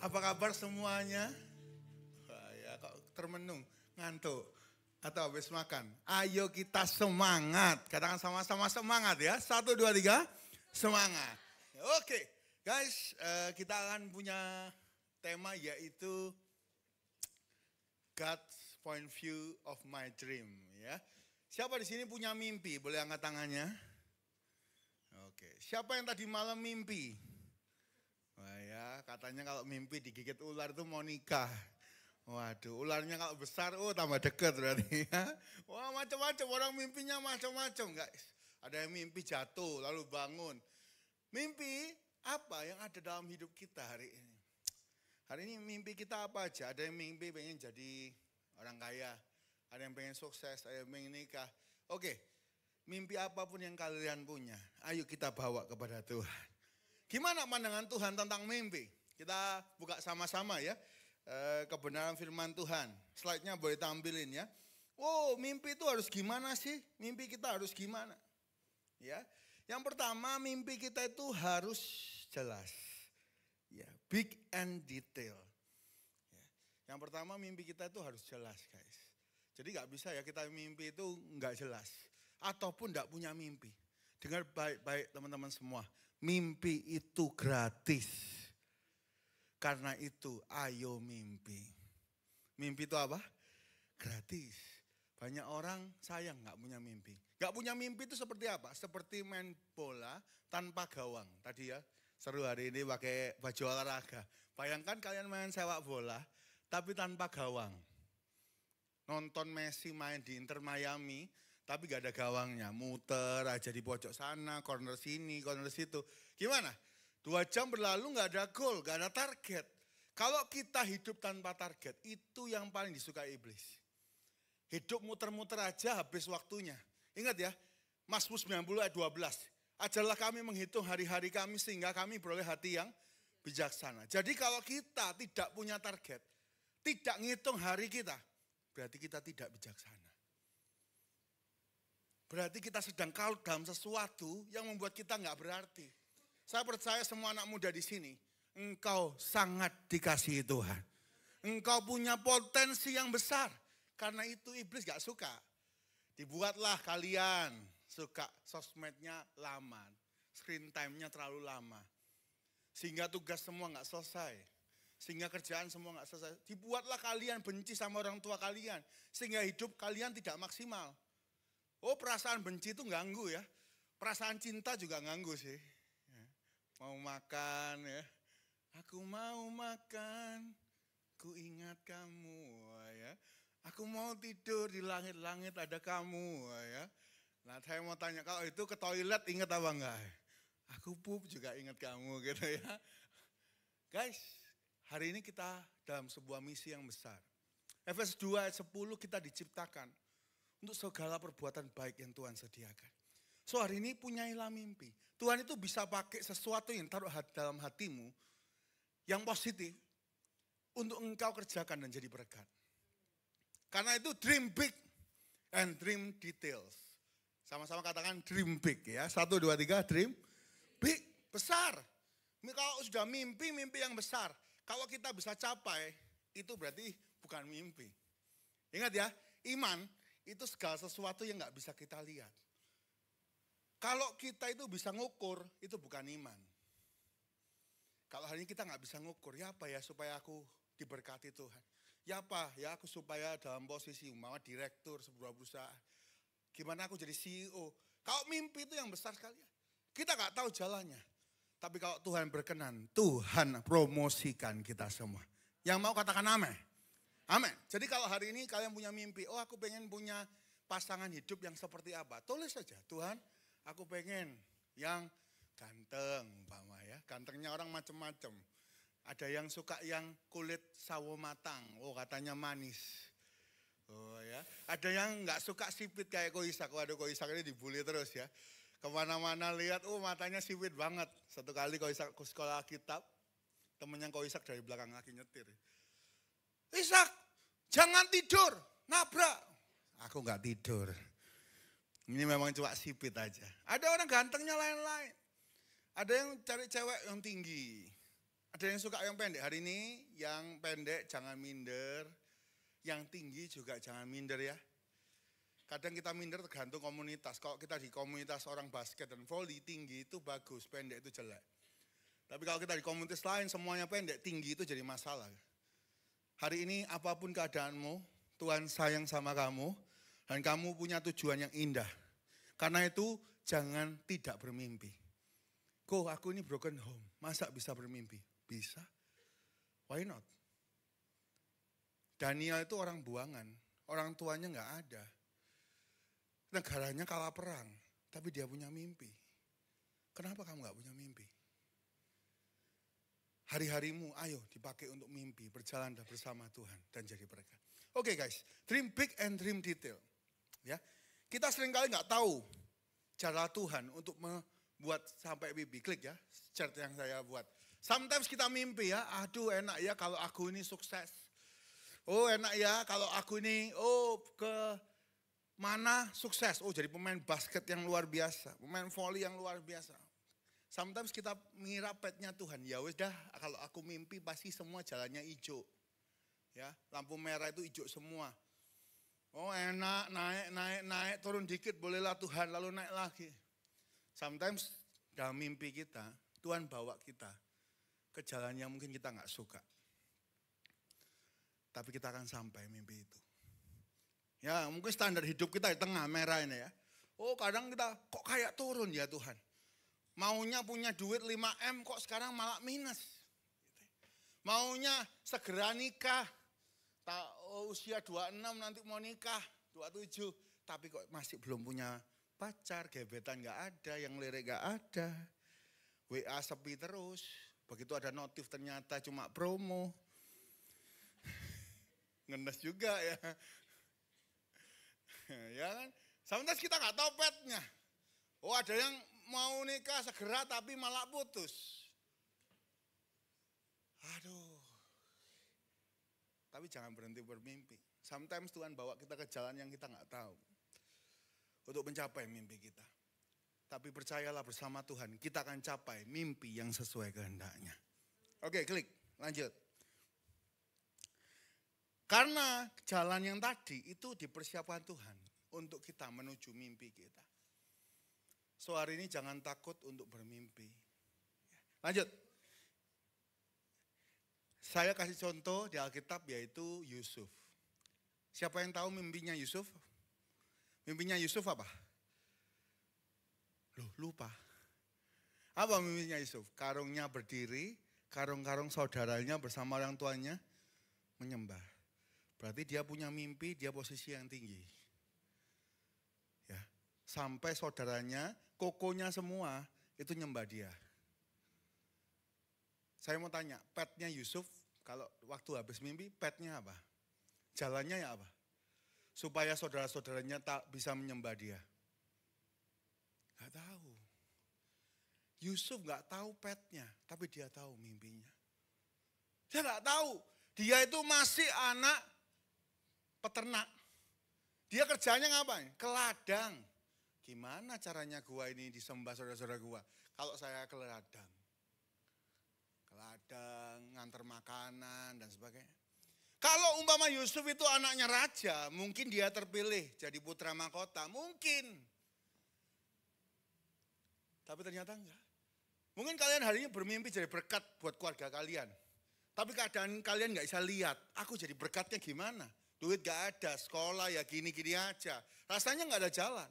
Apa kabar semuanya? Wah, ya kok termenung, ngantuk atau habis makan. Ayo kita semangat. Katakan sama-sama semangat ya. 1, 2, 3, semangat. Oke, guys, kita akan punya tema yaitu God's point view of my dream ya. Siapa di sini punya mimpi? Boleh angkat tangannya? Oke, siapa yang tadi malam mimpi? Wah ya, katanya kalau mimpi digigit ular itu mau nikah. Waduh, ularnya kalau besar, tambah deket berarti ya. Wah macam-macam, orang mimpinya macam-macam guys. Ada yang mimpi jatuh lalu bangun. Mimpi apa yang ada dalam hidup kita hari ini? Hari ini mimpi kita apa aja? Ada yang mimpi pengen jadi orang kaya. Ada yang pengen sukses, ada yang pengen nikah. Oke, mimpi apapun yang kalian punya, ayo kita bawa kepada Tuhan. Gimana pandangan Tuhan tentang mimpi? Kita buka sama-sama ya. Kebenaran firman Tuhan. Slide-nya boleh tampilin ya. Oh, mimpi itu harus gimana sih? Mimpi kita harus gimana? Ya. Yang pertama, mimpi kita itu harus jelas. Ya, big and detail. Ya. Yang pertama, mimpi kita itu harus jelas, guys. Jadi nggak bisa ya kita mimpi itu nggak jelas. Ataupun nggak punya mimpi. Dengar baik-baik teman-teman semua. Mimpi itu gratis. Karena itu ayo mimpi. Mimpi itu apa? Gratis. Banyak orang sayang gak punya mimpi. Gak punya mimpi itu seperti apa? Seperti main bola tanpa gawang. Tadi ya seru hari ini pakai baju olahraga. Bayangkan kalian main sepak bola tapi tanpa gawang. Nonton Messi main di Inter Miami. Tapi gak ada gawangnya, muter aja di pojok sana, corner sini, corner situ. Gimana? 2 jam berlalu gak ada gol, gak ada target. Kalau kita hidup tanpa target, itu yang paling disukai iblis. Hidup muter-muter aja habis waktunya. Ingat ya, Mazmur 90 ayat 12. Ajarlah kami menghitung hari-hari kami sehingga kami beroleh hati yang bijaksana. Jadi kalau kita tidak punya target, tidak ngitung hari kita, berarti kita tidak bijaksana. Berarti kita sedang kalut dalam sesuatu yang membuat kita nggak berarti. Saya percaya semua anak muda di sini, engkau sangat dikasihi Tuhan. Engkau punya potensi yang besar. Karena itu iblis gak suka. Dibuatlah kalian suka sosmednya lama. Screen time-nya terlalu lama. Sehingga tugas semua gak selesai. Sehingga kerjaan semua gak selesai. Dibuatlah kalian benci sama orang tua kalian. Sehingga hidup kalian tidak maksimal. Oh, perasaan benci itu ganggu ya. Perasaan cinta juga ganggu sih. Mau makan ya. Aku mau makan, ku ingat kamu ya. Aku mau tidur di langit-langit ada kamu ya. Nah saya mau tanya, kalau itu ke toilet ingat apa enggak? Aku pup juga ingat kamu gitu ya. Guys, hari ini kita dalam sebuah misi yang besar. Efesus 2 ayat 10 kita diciptakan untuk segala perbuatan baik yang Tuhan sediakan. So hari ini punyailah mimpi. Tuhan itu bisa pakai sesuatu yang taruh dalam hatimu yang positif untuk engkau kerjakan dan jadi berkat. Karena itu dream big and dream details. Sama-sama katakan dream big ya. 1, 2, 3 dream big, besar. Kalau sudah mimpi yang besar. Kalau kita bisa capai itu berarti bukan mimpi. Ingat ya, iman itu segala sesuatu yang gak bisa kita lihat. Kalau kita itu bisa ngukur, itu bukan iman. Kalau hari ini kita gak bisa ngukur, ya apa ya supaya aku diberkati Tuhan. Ya apa ya aku supaya dalam posisi umpama direktur sebuah perusahaan. Gimana aku jadi CEO. Kalau mimpi itu yang besar sekali. Kita gak tahu jalannya. Tapi kalau Tuhan berkenan, Tuhan promosikan kita semua. Yang mau katakan amin. Amin. Jadi kalau hari ini kalian punya mimpi, oh aku pengen punya pasangan hidup yang seperti apa. Tulis saja, Tuhan aku pengen yang ganteng, umpama ya. Gantengnya orang macam-macam. Ada yang suka yang kulit sawo matang, oh katanya manis. Oh ya, ada yang nggak suka sipit kayak Ko Ishak. Waduh, Ko Ishak ini dibully terus ya. Kemana-mana lihat, matanya sipit banget. Satu kali Ko Ishak ke sekolah kitab, temennya Ko Ishak dari belakang lagi nyetir. Ishak, jangan tidur, nabrak. Aku nggak tidur. Ini memang cuma sipit aja. Ada orang gantengnya lain-lain. Ada yang cari cewek yang tinggi. Ada yang suka yang pendek hari ini, yang pendek jangan minder, yang tinggi juga jangan minder ya. Kadang kita minder tergantung komunitas. Kalau kita di komunitas orang basket dan volley, tinggi itu bagus, pendek itu jelek. Tapi kalau kita di komunitas lain semuanya pendek, tinggi itu jadi masalah. Hari ini apapun keadaanmu, Tuhan sayang sama kamu dan kamu punya tujuan yang indah. Karena itu jangan tidak bermimpi. Kok aku ini broken home, masa bisa bermimpi? Bisa. Why not? Daniel itu orang buangan, orang tuanya nggak ada. Negaranya kalah perang, tapi dia punya mimpi. Kenapa kamu nggak punya mimpi? Hari-harimu ayo dipakai untuk mimpi, berjalanlah bersama Tuhan dan jadi berkat. Oke guys, dream big and dream detail. Ya, kita seringkali nggak tahu cara Tuhan untuk membuat sampai mimpi. Klik ya, chart yang saya buat. Sometimes kita mimpi ya, aduh enak ya kalau aku ini sukses. Oh enak ya kalau aku ini, ke mana sukses. Oh jadi pemain basket yang luar biasa, pemain volley yang luar biasa. Sometimes kita mengira petnya Tuhan, ya wes dah kalau aku mimpi pasti semua jalannya hijau. Ya, lampu merah itu hijau semua. Oh enak, naik, turun dikit bolehlah Tuhan, lalu naik lagi. Sometimes dalam mimpi kita, Tuhan bawa kita ke jalan yang mungkin kita nggak suka. Tapi kita akan sampai mimpi itu. Ya mungkin standar hidup kita di tengah merah ini ya. Oh kadang kita kok kayak turun ya Tuhan. Maunya punya duit 5M kok sekarang malah minus. Maunya segera nikah. Usia 26 nanti mau nikah, 27. Tapi kok masih belum punya pacar, gebetan gak ada, yang lirik gak ada. WA sepi terus. Begitu ada notif ternyata cuma promo. Ngenes juga ya. Ya kan? Sementara kita gak tahu petnya. Oh ada yang mau nikah segera tapi malah putus. Aduh. Tapi jangan berhenti bermimpi. Sometimes Tuhan bawa kita ke jalan yang kita nggak tahu. Untuk mencapai mimpi kita. Tapi percayalah bersama Tuhan, kita akan capai mimpi yang sesuai kehendaknya. Oke, klik, lanjut. Karena jalan yang tadi itu dipersiapkan Tuhan untuk kita menuju mimpi kita. So hari ini jangan takut untuk bermimpi. Lanjut. Saya kasih contoh di Alkitab yaitu Yusuf. Siapa yang tahu mimpinya Yusuf? Mimpinya Yusuf apa? Loh, lupa. Apa mimpinya Yusuf? Karungnya berdiri, karung-karung saudaranya bersama orang tuanya menyembah. Berarti dia punya mimpi, dia posisi yang tinggi. Ya, sampai saudaranya, kokonya semua itu nyembah dia. Saya mau tanya, petnya Yusuf kalau waktu habis mimpi, petnya apa? Jalannya ya apa? Supaya saudara-saudaranya tak bisa menyembah dia. Gak tahu. Yusuf gak tahu petnya, tapi dia tahu mimpinya. Dia gak tahu, dia itu masih anak peternak. Dia kerjanya ngapain? Ke ladang. Gimana caranya gua ini disembah saudara-saudara gua? Kalau saya ke ladang. Ngantar makanan dan sebagainya. Kalau umpama Yusuf itu anaknya raja, mungkin dia terpilih jadi putra mahkota, mungkin. Tapi ternyata enggak. Mungkin kalian hari ini bermimpi jadi berkat buat keluarga kalian. Tapi keadaan kalian enggak bisa lihat, aku jadi berkatnya gimana? Duit gak ada, sekolah ya gini-gini aja. Rasanya enggak ada jalan.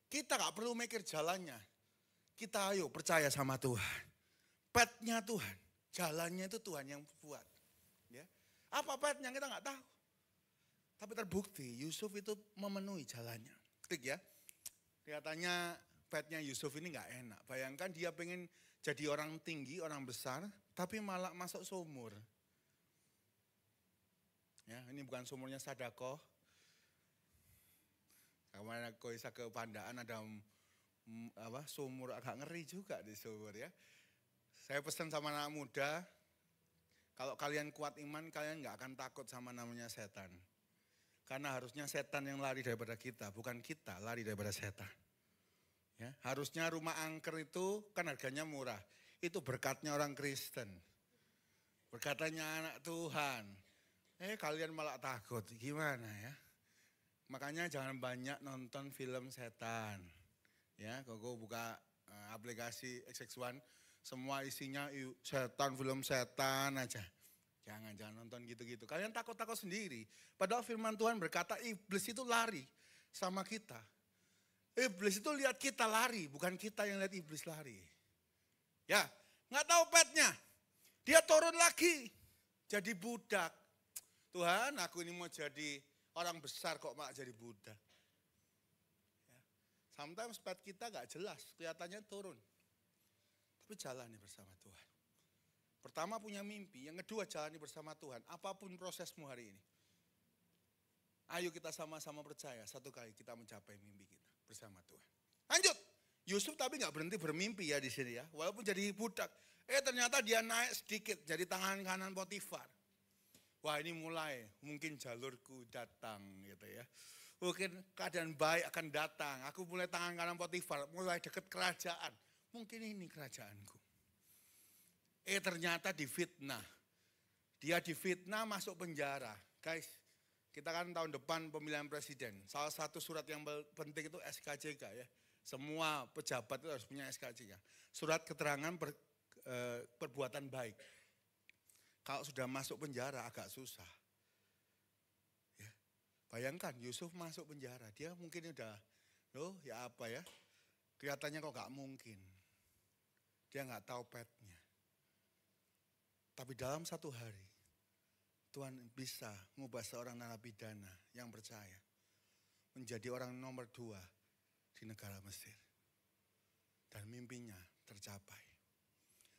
Kita gak perlu mikir jalannya. Kita ayo percaya sama Tuhan. Petnya Tuhan, jalannya itu Tuhan yang buat. Ya. Apa petnya kita nggak tahu. Tapi terbukti Yusuf itu memenuhi jalannya. Klik ya. Kelihatannya petnya Yusuf ini nggak enak. Bayangkan dia pengen jadi orang tinggi, orang besar, tapi malah masuk sumur. Ya, ini bukan sumurnya Sadako. Kemarin aku bisa ke Pandaan ada sumur agak ngeri juga di sumur ya. Saya pesan sama anak muda, kalau kalian kuat iman, kalian gak akan takut sama namanya setan. Karena harusnya setan yang lari daripada kita, bukan kita lari daripada setan. Ya, harusnya rumah angker itu kan harganya murah. Itu berkatnya orang Kristen. Berkatnya anak Tuhan. Kalian malah takut, gimana ya? Makanya jangan banyak nonton film setan. Ya, koko buka aplikasi XX1, semua isinya setan, film setan aja. Jangan nonton gitu-gitu. Kalian takut-takut sendiri. Padahal firman Tuhan berkata iblis itu lari sama kita. Iblis itu lihat kita lari, bukan kita yang lihat iblis lari. Ya, nggak tahu petnya. Dia turun lagi, jadi budak. Tuhan, aku ini mau jadi orang besar kok mak jadi budak. Ya. Sometimes pet kita nggak jelas, kelihatannya turun. Tapi jalani bersama Tuhan. Pertama punya mimpi, yang kedua jalani bersama Tuhan. Apapun prosesmu hari ini. Ayo kita sama-sama percaya, satu kali kita mencapai mimpi kita bersama Tuhan. Lanjut, Yusuf tapi nggak berhenti bermimpi ya di sini ya. Walaupun jadi budak, ternyata dia naik sedikit jadi tangan kanan Potifar. Wah ini mulai, mungkin jalurku datang gitu ya. Mungkin keadaan baik akan datang. Aku mulai tangan kanan Potifar, mulai dekat kerajaan. Mungkin ini kerajaanku. Ternyata difitnah. Dia difitnah masuk penjara. Guys, kita kan tahun depan pemilihan presiden. Salah satu surat yang penting itu SKCK ya. Semua pejabat itu harus punya SKCK. Surat keterangan perbuatan baik. Kalau sudah masuk penjara agak susah. Ya. Bayangkan Yusuf masuk penjara. Dia mungkin udah, ya apa ya. Kelihatannya kok gak mungkin. Dia gak tahu petnya. Tapi dalam satu hari, Tuhan bisa mengubah seorang narapidana yang percaya. Menjadi orang nomor 2 di negara Mesir. Dan mimpinya tercapai.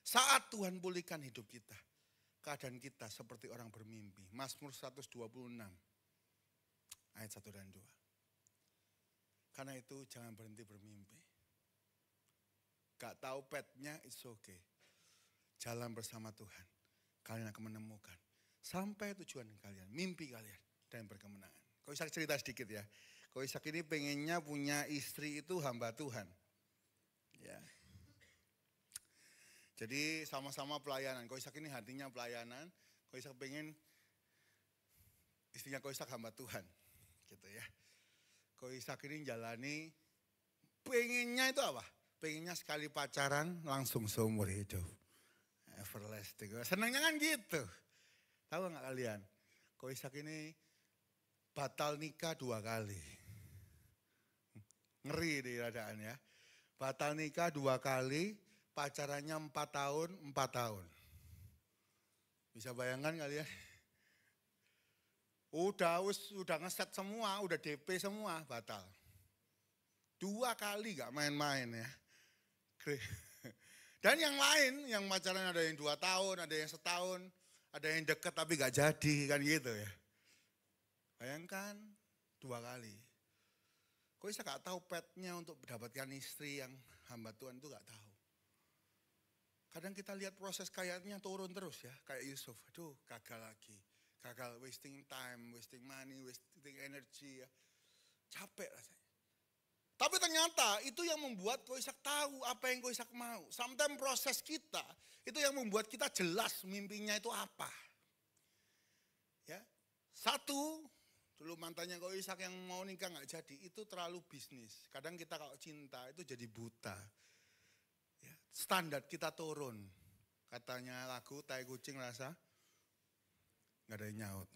Saat Tuhan pulihkan hidup kita, keadaan kita seperti orang bermimpi. Mazmur 126 ayat 1 dan 2. Karena itu jangan berhenti bermimpi. Gak tahu petnya, it's okay. Jalan bersama Tuhan. Kalian akan menemukan sampai tujuan kalian, mimpi kalian dan berkemenangan. Kau Ishak cerita sedikit ya. Kau Ishak ini pengennya punya istri itu hamba Tuhan. Ya. Jadi sama-sama pelayanan. Kau Ishak ini hatinya pelayanan. Kau Ishak pengen istrinya Kau Ishak hamba Tuhan. Gitu ya. Kau Ishak ini jalani, pengennya itu apa? Pengennya sekali pacaran langsung seumur hidup. Everlasting. Senangnya kan gitu. Tahu gak kalian? Kau Ishak ini batal nikah 2 kali. Ngeri di keadaan ya. Batal nikah 2 kali, pacarannya 4 tahun, 4 tahun. Bisa bayangkan kalian? Udah ngeset semua, udah DP semua, batal. 2 kali gak main-main ya. Dan yang lain, yang pacaran ada yang 2 tahun, ada yang setahun, ada yang deket tapi gak jadi, kan gitu ya. Bayangkan 2 kali. Kok bisa gak tahu petnya untuk mendapatkan istri yang hamba Tuhan itu gak tahu. Kadang kita lihat proses kayaknya turun terus ya, kayak Yusuf. Aduh gagal lagi, gagal, wasting time, wasting money, wasting energy ya. Capek rasanya. Tapi ternyata itu yang membuat Ko Ishak tahu apa yang Ko Ishak mau. Sometimes proses kita itu yang membuat kita jelas mimpinya itu apa. Ya, satu, dulu mantannya Ko Ishak yang mau nikah gak jadi, itu terlalu bisnis. Kadang kita kalau cinta itu jadi buta. Ya, standar kita turun. Katanya lagu tai kucing rasa gak ada yang nyaut.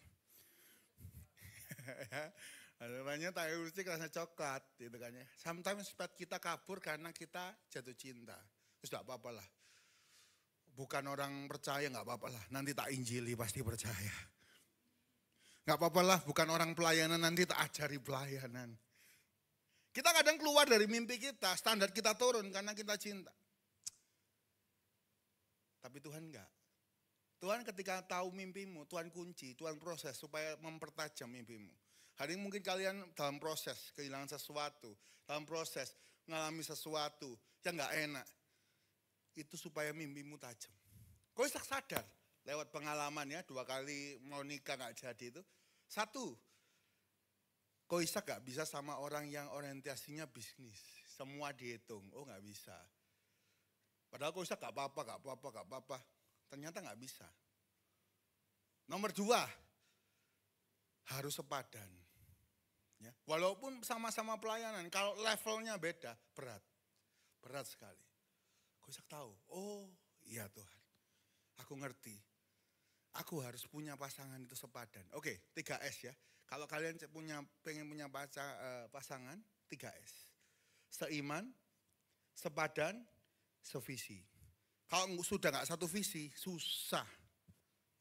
Namanya tai kucing rasa coklat gitu kan ya. Sometimes kita kabur karena kita jatuh cinta. Terus gak apa-apa lah. Bukan orang percaya gak apa-apa lah. Nanti tak injili pasti percaya. Gak apa-apa lah, bukan orang pelayanan nanti tak ajari pelayanan. Kita kadang keluar dari mimpi kita, standar kita turun karena kita cinta. Tapi Tuhan enggak. Tuhan ketika tahu mimpimu, Tuhan kunci, Tuhan proses supaya mempertajam mimpimu. Hari ini mungkin kalian dalam proses kehilangan sesuatu, dalam proses mengalami sesuatu yang gak enak. Itu supaya mimpimu tajam. Kau bisa sadar lewat pengalaman ya, 2 kali mau nikah gak jadi itu. 1, Ko Ishak gak bisa sama orang yang orientasinya bisnis. Semua dihitung, oh gak bisa. Padahal kau bisa gak apa-apa. Ternyata gak bisa. Nomor 2, harus sepadan. Ya, walaupun sama-sama pelayanan, kalau levelnya beda, berat sekali. Kau bisa tahu, oh iya Tuhan, aku ngerti. Aku harus punya pasangan itu sepadan. Oke, 3S ya. Kalau kalian pengen punya pasangan, 3S. Seiman, sepadan, sevisi. Kalau sudah gak satu visi, susah.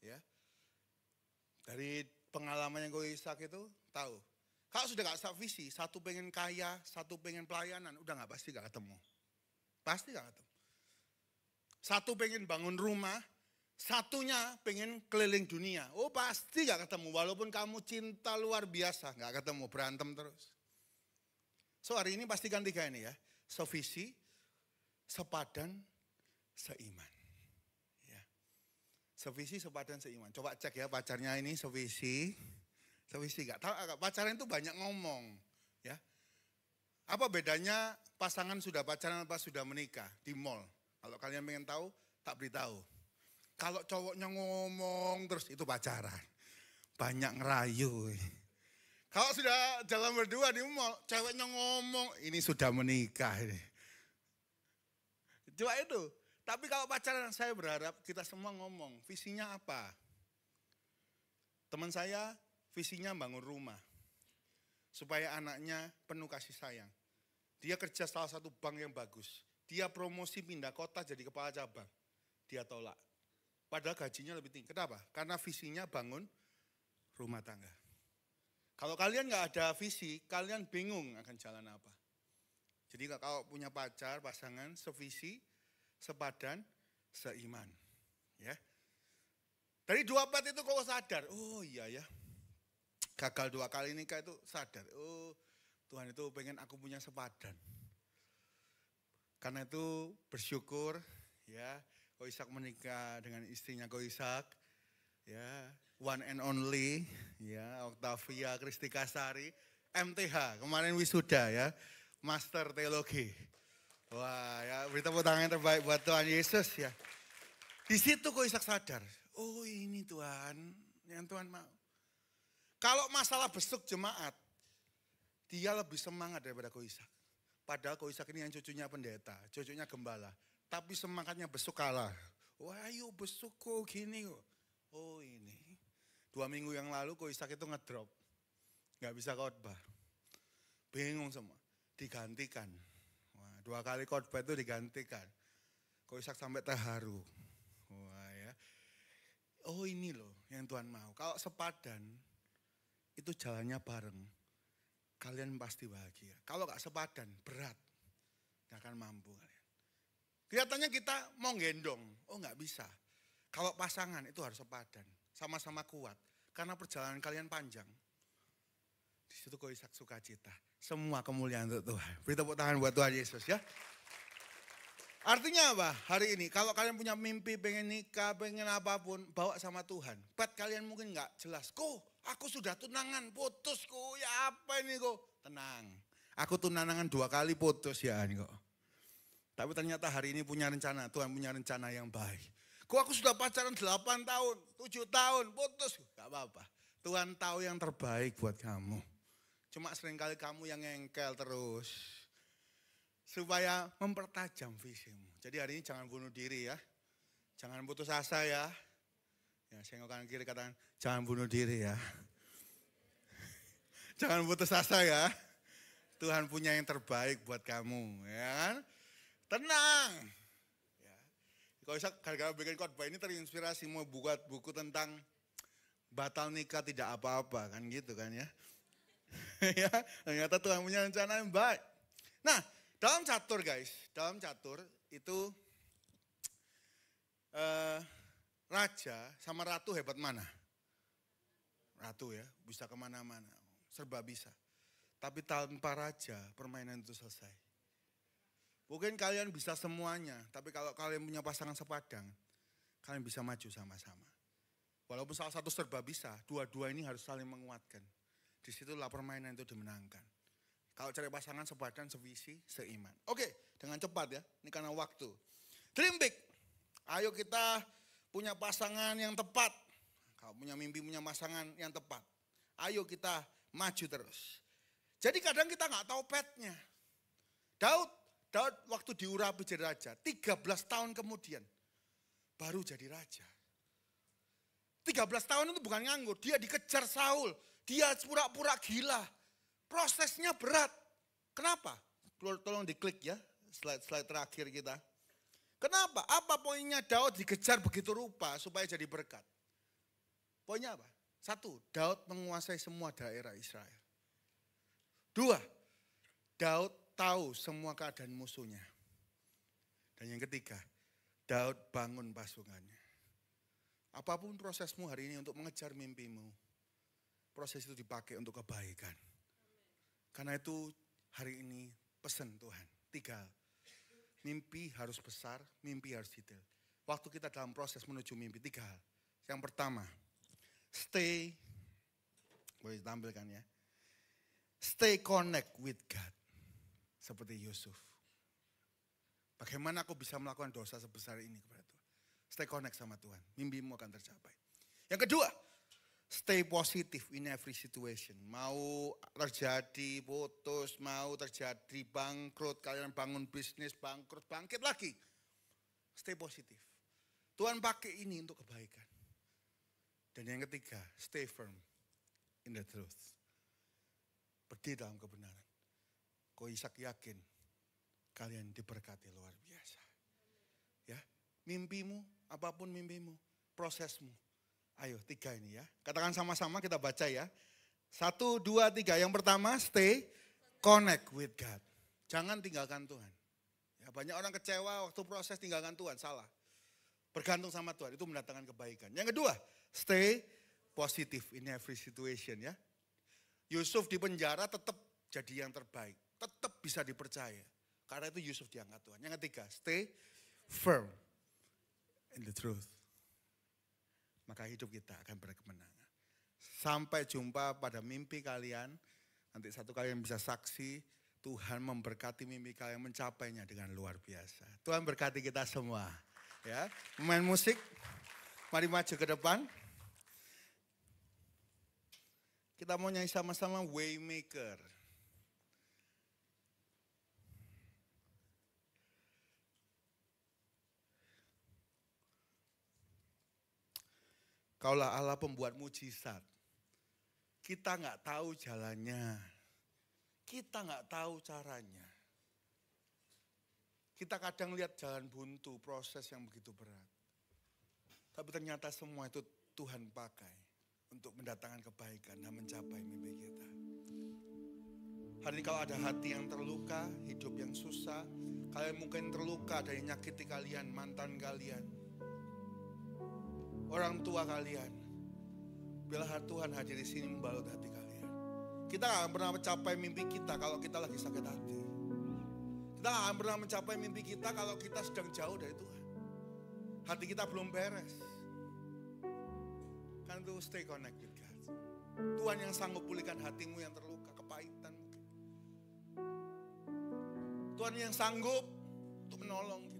Ya. Dari pengalaman yang gue Ishak itu, tahu. Kalau sudah gak satu visi, satu pengen kaya, satu pengen pelayanan, udah pasti gak ketemu. Pasti gak ketemu. Satu pengen bangun rumah, satunya pengen keliling dunia. Oh pasti gak ketemu, walaupun kamu cinta luar biasa, gak ketemu, berantem terus. So hari ini pastikan 3 ini ya, sevisi, sepadan, seiman. Ya. Sevisi, sepadan, seiman. Coba cek ya pacarnya ini sevisi gak tahu, pacaran itu banyak ngomong. Ya. Apa bedanya pasangan sudah pacaran apa sudah menikah di mall? Kalau kalian pengen tahu, tak beritahu. Kalau cowoknya ngomong terus itu pacaran. Banyak ngerayu. Kalau sudah jalan berdua di mall, ceweknya ngomong, ini sudah menikah ini. Coba itu. Tapi kalau pacaran saya berharap kita semua ngomong, visinya apa? Teman saya visinya bangun rumah. Supaya anaknya penuh kasih sayang. Dia kerja salah satu bank yang bagus. Dia promosi pindah kota jadi kepala cabang. Dia tolak. Padahal gajinya lebih tinggi. Kenapa? Karena visinya bangun rumah tangga. Kalau kalian gak ada visi, kalian bingung akan jalan apa. Jadi kalau punya pacar, pasangan, sevisi, sepadan, seiman. Ya. Dari 24 itu kok sadar, oh iya ya. Gagal 2 kali nikah itu sadar, oh Tuhan itu pengen aku punya sepadan. Karena itu bersyukur ya, Ko Ishak menikah dengan istrinya Ko Ishak. Ya, one and only ya, Octavia Kristika Sari, MTH, kemarin wisuda ya, Master Teologi. Wah ya, beri tepuk tangan yang terbaik buat Tuhan Yesus ya. Di situ Ko Ishak sadar, oh ini Tuhan, yang Tuhan mau. Kalau masalah besuk jemaat, dia lebih semangat daripada Ko Ishak. Padahal Ko Ishak ini yang cucunya pendeta, cucunya gembala. Tapi semangatnya besuk kalah. Wah ayo besuk kok gini kok. Oh ini. 2 minggu yang lalu Ko Ishak itu ngedrop. Gak bisa khotbah. Bingung semua. Digantikan. Wah, 2 kali khotbah itu digantikan. Ko Ishak sampai terharu. Wah ya. Oh ini loh yang Tuhan mau. Kalau sepadan, itu jalannya bareng. Kalian pasti bahagia. Kalau gak sepadan, berat. Gak akan mampu kalian. Kelihatannya kita mau gendong. Oh gak bisa. Kalau pasangan itu harus sepadan. Sama-sama kuat. Karena perjalanan kalian panjang. Di situ Ko Ishak sukacita. Semua kemuliaan untuk Tuhan. Beri tepuk tangan buat Tuhan Yesus ya. Artinya apa hari ini? Kalau kalian punya mimpi, pengen nikah, pengen apapun, bawa sama Tuhan. But kalian mungkin gak jelas. Aku sudah tunangan, putus kok. Ya apa ini kok? Tenang. Aku tunangan 2 kali putus ya ini kok. Tapi ternyata hari ini punya rencana. Tuhan punya rencana yang baik. Aku sudah pacaran 8 tahun, 7 tahun, putus. Gak apa-apa. Tuhan tahu yang terbaik buat kamu. Cuma seringkali kamu yang ngengkel terus. Supaya mempertajam visimu. Jadi hari ini jangan bunuh diri ya. Jangan putus asa ya. Ya, saya kanan kiri katakan, jangan bunuh diri ya. Jangan putus asa ya. Tuhan punya yang terbaik buat kamu. Ya kan? Tenang. Ya. Kalau bisa gara-gara bikin khotbah ini terinspirasi mau buat buku tentang batal nikah tidak apa-apa kan gitu kan ya. Ya, ternyata Tuhan punya rencana yang baik. Nah, dalam catur guys, dalam catur itu raja sama ratu hebat mana? Ratu ya, bisa kemana-mana, serba bisa. Tapi tanpa raja, permainan itu selesai. Mungkin kalian bisa semuanya, tapi kalau kalian punya pasangan sepadang, kalian bisa maju sama-sama. Walaupun salah satu serba bisa, dua-dua ini harus saling menguatkan. Disitulah permainan itu dimenangkan. Kalau cari pasangan sepadan, sevisi, seiman. Oke, dengan cepat ya, ini karena waktu. Dream big. Ayo kita punya pasangan yang tepat. Kalau punya mimpi punya pasangan yang tepat. Ayo kita maju terus. Jadi kadang kita nggak tahu petnya. Daud waktu diurapi jadi raja, 13 tahun kemudian baru jadi raja. 13 tahun itu bukan nganggur, dia dikejar Saul, dia pura-pura gila. Prosesnya berat. Kenapa? Tolong diklik ya, slide terakhir kita. Kenapa? Apa poinnya Daud dikejar begitu rupa supaya jadi berkat? Poinnya apa? 1, Daud menguasai semua daerah Israel. 2, Daud tahu semua keadaan musuhnya. Dan yang ketiga, Daud bangun pasukannya. Apapun prosesmu hari ini untuk mengejar mimpimu, proses itu dipakai untuk kebaikan. Karena itu hari ini pesan Tuhan, 3 mimpi harus besar, mimpi harus detail. Waktu kita dalam proses menuju mimpi, 3 hal. Yang pertama, boleh ditampilkan ya. Stay connect with God. Seperti Yusuf. Bagaimana aku bisa melakukan dosa sebesar ini kepada Tuhan? Stay connect sama Tuhan, mimpimu akan tercapai. Yang kedua, stay positive in every situation. Mau terjadi putus, mau terjadi bangkrut, kalian bangun bisnis, bangkrut, bangkit lagi. Stay positif. Tuhan pakai ini untuk kebaikan. Dan yang ketiga, stay firm in the truth. Berdiri dalam kebenaran. Kau Ishak yakin kalian diberkati luar biasa. Ya, mimpimu, apapun mimpimu, prosesmu. Ayo 3 ini ya. Katakan sama-sama kita baca ya. 1, 2, 3. Yang pertama, stay connect with God. Jangan tinggalkan Tuhan. Ya, banyak orang kecewa waktu proses tinggalkan Tuhan, salah. Bergantung sama Tuhan, itu mendatangkan kebaikan. Yang kedua, stay positive in every situation ya. Yusuf di penjara tetap jadi yang terbaik. Tetap bisa dipercaya. Karena itu Yusuf diangkat Tuhan. Yang ketiga, stay firm in the truth. Maka hidup kita akan berkemenangan. Sampai jumpa pada mimpi kalian. Nanti satu kalian bisa saksi, Tuhan memberkati mimpi kalian, mencapainya dengan luar biasa. Tuhan berkati kita semua. Ya, pemain musik, mari maju ke depan. Kita mau nyanyi sama-sama Waymaker. Kaulah Allah pembuat mujizat. Kita nggak tahu jalannya. Kita nggak tahu caranya. Kita kadang lihat jalan buntu, proses yang begitu berat. Tapi ternyata semua itu Tuhan pakai untuk mendatangkan kebaikan dan mencapai mimpi kita. Hari ini kalau ada hati yang terluka, hidup yang susah, kalian mungkin terluka dari nyakiti kalian, mantan kalian, orang tua kalian. Biarlah Tuhan hadir di sini membalut hati kalian. Kita gak akan pernah mencapai mimpi kita kalau kita lagi sakit hati. Kita gak akan pernah mencapai mimpi kita kalau kita sedang jauh dari Tuhan. Hati kita belum beres. Kan itu stay connect with God. Tuhan yang sanggup pulihkan hatimu yang terluka, kepahitan mungkin. Tuhan yang sanggup untuk menolong kita.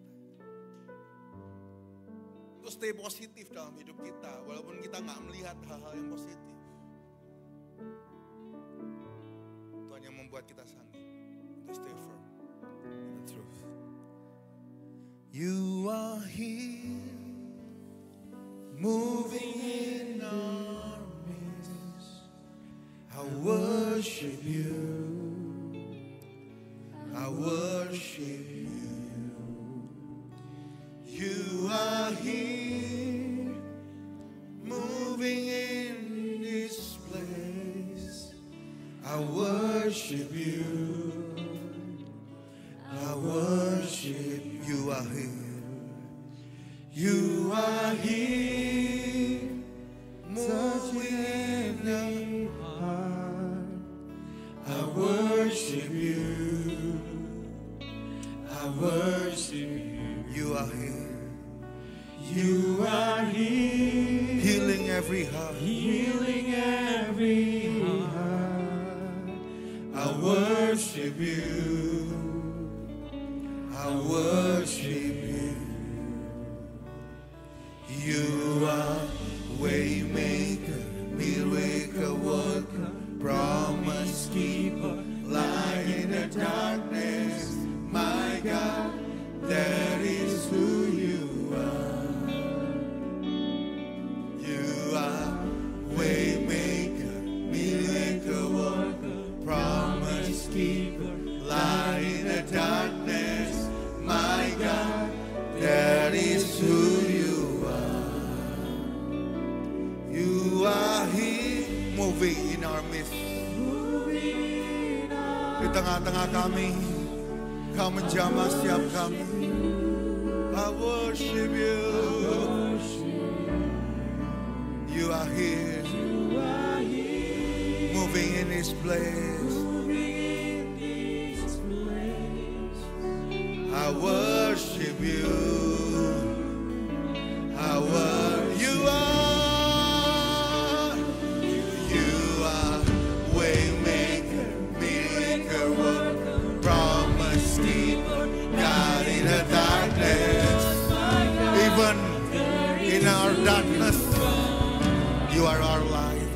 Untuk stay positif dalam hidup kita, walaupun kita gak melihat hal-hal yang positif. Tuhan yang membuat kita sanggup untuk stay firm in the truth. You are here, moving in our midst. I worship you, I worship you. You are here, moving in this place. I worship you, I worship you. You are here, you are here, moving in the heart. I worship you, I worship you. You are here. You are here, healing every heart, healing every heart. I worship you, I worship you. tengah-tengah kami. Kau menjamah setiap kami. I worship you. You are here. Moving in this place. I worship you. You are waymaker, miracle worker, promise keeper, God in the darkness. Even in our darkness, you are our light.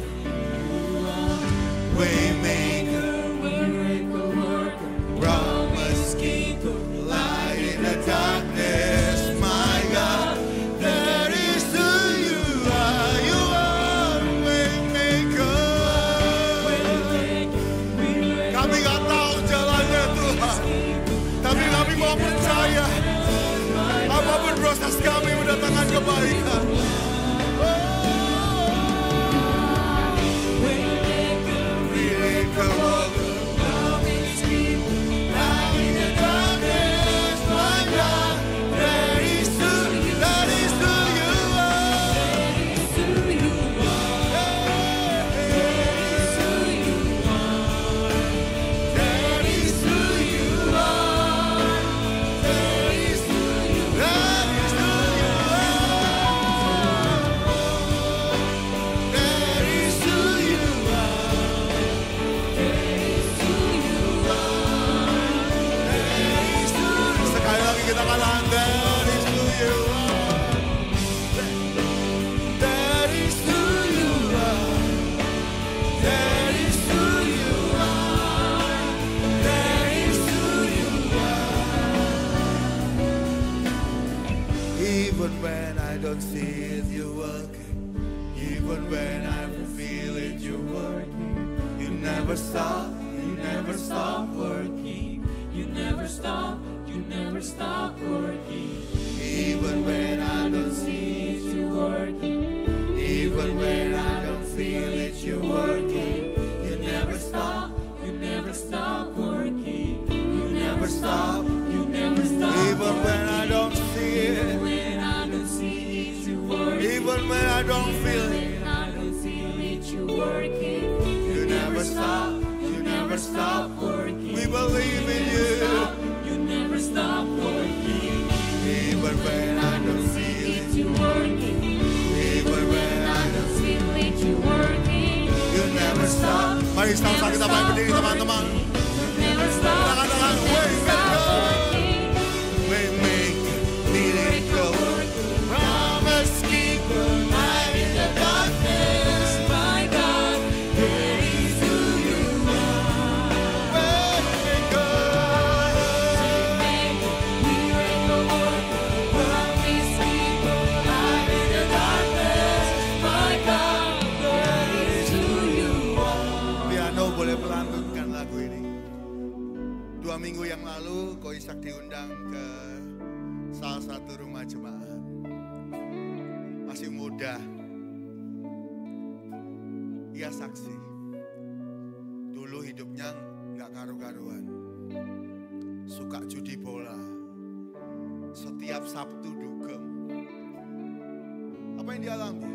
Waymaker, miracle worker, promise keeper, light in the darkness. My God, that is who you are. You are waymaker. Kami gak tahu jalannya Tuhan, tapi kami mau percaya apapun proses kami mendatangkan kebaikan. Even when I don't see it, you're working. Even when I feel it, you're working. You never stop working. You never stop working. Even when I don't see it, you're working. Even when I don't feel it, you're working. You never stop working. You never stop. Even when I don't see it. Even when I don't feel it, you're working. You never stop working. We believe in you. You never stop working. Even when I don't feel it, you're working. Even when I don't feel it, you're working. You never stop. Mari sama-sama kita berdiri teman-teman. You never stop. Katakan waymaker, miracle worker, promise keeper, light in the darkness. My God, that is who you are. Waymaker, miracle worker, promise keeper, light in the darkness. My God, that is who you are. Piano boleh melantunkan lagu ini. 2 minggu yang lalu Ko Ishak diundang ke salah satu rumah jemaat. Masih muda. Ia saksi. Dulu hidupnya nggak karu-karuan. Suka judi bola. Setiap Sabtu dugem. Apa yang dia alami?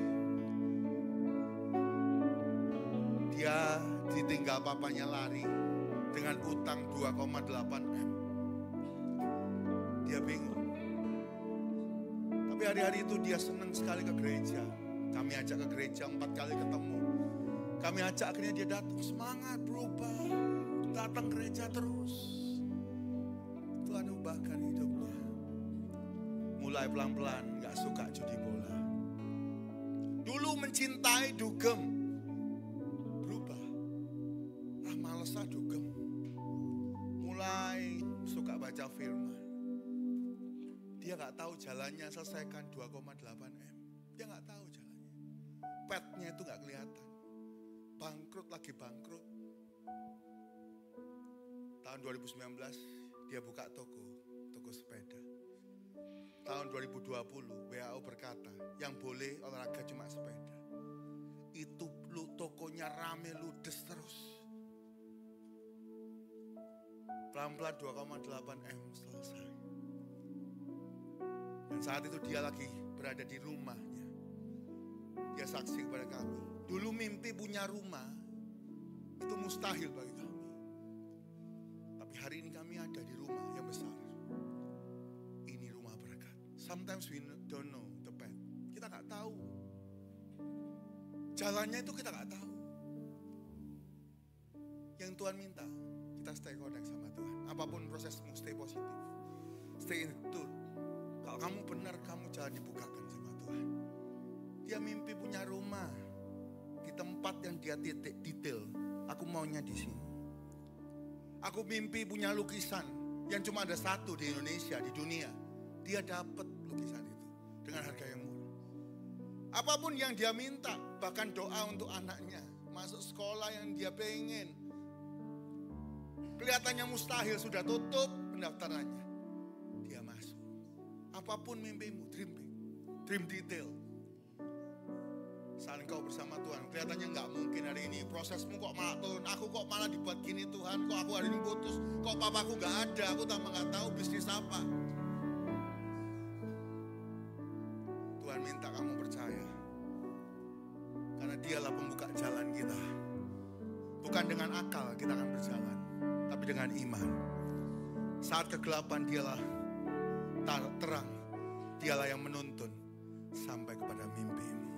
Dia ditinggal papanya lari dengan utang 2,8 M. Dia bingung. Tapi hari-hari itu dia senang sekali ke gereja. Kami ajak ke gereja 4 kali ketemu. Kami ajak, akhirnya dia datang, semangat, berubah. Datang gereja terus. Tuhan ubahkan hidupnya. Mulai pelan-pelan gak suka judi bola. Dulu mencintai dugem. Berubah. Males dugem. Mulai suka baca firman. Dia gak tahu jalannya selesaikan 2,8 M. Dia gak tahu jalannya. Petnya itu gak kelihatan. Bangkrut lagi bangkrut. Tahun 2019 dia buka toko sepeda. Tahun 2020 WHO berkata yang boleh olahraga cuma sepeda. Itu tokonya rame ludes terus. Pelan-pelan 2,8 M selesai. Dan saat itu dia lagi berada di rumahnya. Dia saksi kepada kami. Dulu mimpi punya rumah itu mustahil bagi kami. Tapi hari ini kami ada di rumah yang besar. Ini rumah berkat. Sometimes we don't know the path. Kita gak tahu. Jalannya itu kita gak tahu. Yang Tuhan minta, kita stay connect sama Tuhan. Apapun prosesmu, stay positif. Stay in the truth. Kalau kamu benar, kamu jangan dibukakan sama Tuhan. Dia mimpi punya rumah di tempat yang dia detail. Aku maunya di sini. Aku mimpi punya lukisan yang cuma ada satu di Indonesia, di dunia. Dia dapat lukisan itu dengan harga yang murah. Apapun yang dia minta, bahkan doa untuk anaknya, masuk sekolah yang dia pengen. Kelihatannya mustahil, sudah tutup pendaftarannya. Dia masuk. Apapun mimpimu, dream big, dream detail. Saat engkau bersama Tuhan, kelihatannya nggak mungkin hari ini prosesmu kok malah turun. Aku kok malah dibuat gini Tuhan, kok aku hari ini putus. Kok papaku nggak ada, aku tambah nggak tahu bisnis apa. Tuhan minta kamu percaya. Karena dialah pembuka jalan kita. Bukan dengan akal kita akan berjalan, tapi dengan iman. Saat kegelapan dialah terang. Dialah yang menuntun sampai kepada mimpimu.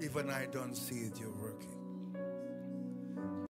Even I don't see it, you're working.